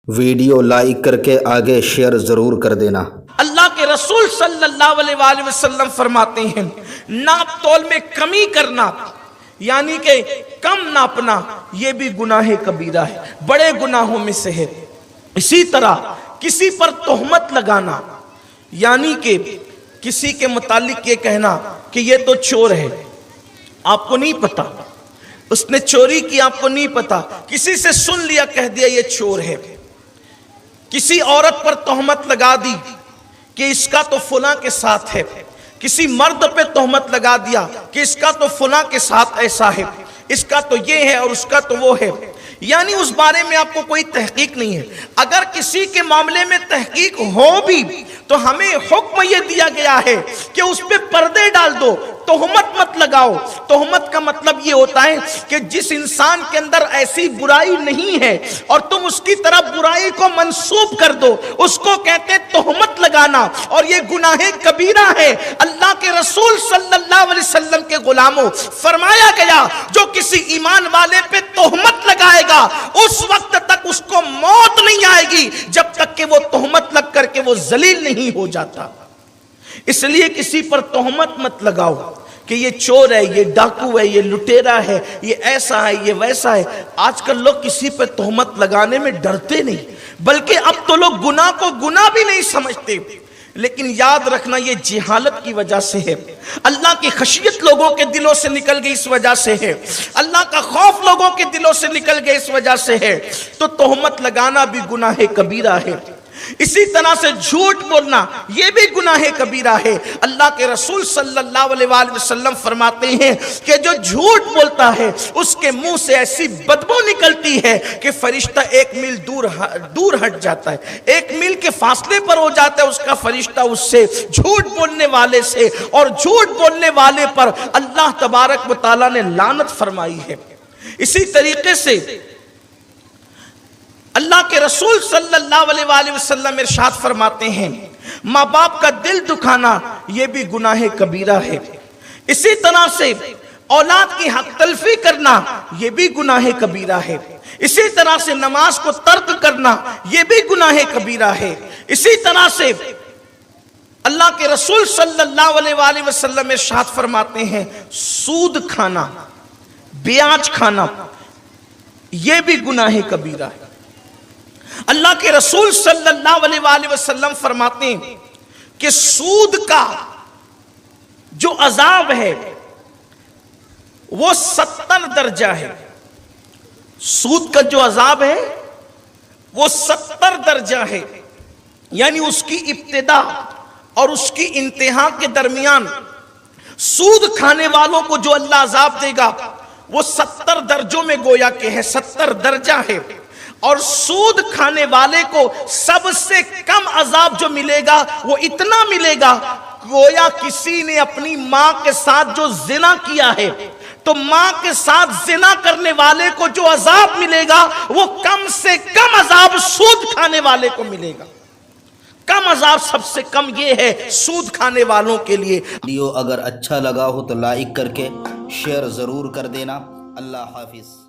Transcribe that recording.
Video like करके आगे share ज़रूर कर देना। अल्लाह के रसूल सल्लल्लाहु अलैहि वसल्लम फरमाते हैं, नाप तोल में कमी करना यानी कि कम नापना ये भी गुनाह कबीरा है, बड़े गुनाहों में से है। इसी तरह किसी पर तोहमत लगाना यानी कि किसी के मुतालिक ये कहना कि ये तो चोर है, आपको नहीं पता, उसने चोरी की आपको नहीं पता, किसी से सुन लिया कह दिया ये चोर है। किसी औरत पर तोहमत लगा दी कि इसका तो फुला के साथ है, किसी मर्द पे तोहमत लगा दिया कि इसका तो फुला के साथ ऐसा है, इसका तो ये है और उसका तो वो है, यानी उस बारे में आपको कोई तहकीक नहीं है। अगर किसी के मामले में तहकीक हो भी तो हमें हुक्म ये दिया गया है कि उस पे पर्दे डाल दो, तोहमत मत लगाओ। तोहमत का मतलब ये होता है कि जिस इंसान के अंदर ऐसी बुराई नहीं है और तुम उसकी तरफ बुराई को मंसूब कर दो, उसको कहते हैं तोहमत लगाना, और ये गुनाह कबीरा है। अल्लाह के रसूल सल्लल्लाहु अलैहि वसल्लम के गुलामों, फरमाया गया जो किसी ईमान वाले पे तोहमत लगाएगा उस वक्त तक उसको मौत नहीं आएगी जब तक कि वो तोहमत लग करके वो जलील नहीं हो जाता। इसलिए किसी पर तोहमत मत लगाओ कि ये चोर है, ये डाकू है, ये लुटेरा है, ये ऐसा है, ये वैसा है। आजकल लोग किसी पर तोहमत लगाने में डरते नहीं, बल्कि अब तो लोग गुनाह को गुनाह भी नहीं समझते। लेकिन याद रखना ये जिहालत की वजह से है, अल्लाह की खशियत लोगों के दिलों से निकल गई इस वजह से है, अल्लाह का खौफ लोगों के दिलों से निकल गया इस वजह से है। तो तोहमत लगाना भी गुनाह कबीरा है। इसी तरह से झूठ बोलना यह भी गुनाह कबीरा है। अल्लाह के रसूल सल्लल्लाहु अलैहि वसल्लम फरमाते हैं कि जो झूठ बोलता है उसके मुंह से ऐसी बदबू निकलती है कि फरिश्ता 1 मील दूर हट जाता है, 1 मील के फासले पर हो जाता है उसका फरिश्ता उससे, झूठ बोलने वाले से। और झूठ बोलने वाले पर अल्लाह तबारक व तआला ने लानत फरमाई है। इसी तरीके से अल्लाह के रसूल सल्लल्लाहु अलैहि वसल्लम इरशाद फरमाते हैं, माँ बाप का दिल दुखाना यह भी गुनाह कबीरा है। इसी तरह से औलाद की हक तलफी करना यह भी गुनाह कबीरा है। इसी तरह से नमाज को तर्क करना यह भी गुनाह कबीरा है। इसी तरह से अल्लाह के रसूल सल्लल्लाहु अलैहि वसल्लम इरशाद फरमाते हैं, सूद खाना, ब्याज खाना यह भी गुनाह कबीरा है। अल्लाह के रसूल सल्लल्लाहु अलैहि वसल्लम फरमाते हैं कि सूद का जो अजाब है वो 70 दर्जा है। सूद का जो अजाब है वो 70 दर्जा है, यानी उसकी इब्तिदा और उसकी इंतहा के दरमियान सूद खाने वालों को जो अल्लाह अजाब देगा वो 70 दर्जों में गोया के है, 70 दर्जा है। और सूद खाने वाले को सबसे कम अजाब जो मिलेगा वो इतना मिलेगा, गोया किसी ने अपनी मां के साथ जो जिना किया है, तो मां के साथ जिना करने वाले को जो अजाब मिलेगा वो कम से कम अजाब सूद खाने वाले को मिलेगा। कम अजाब सबसे कम ये है सूद खाने वालों के लिए। वीडियो अगर अच्छा लगा हो तो लाइक करके शेयर ज़रूर कर देना। अल्लाह हाफिज।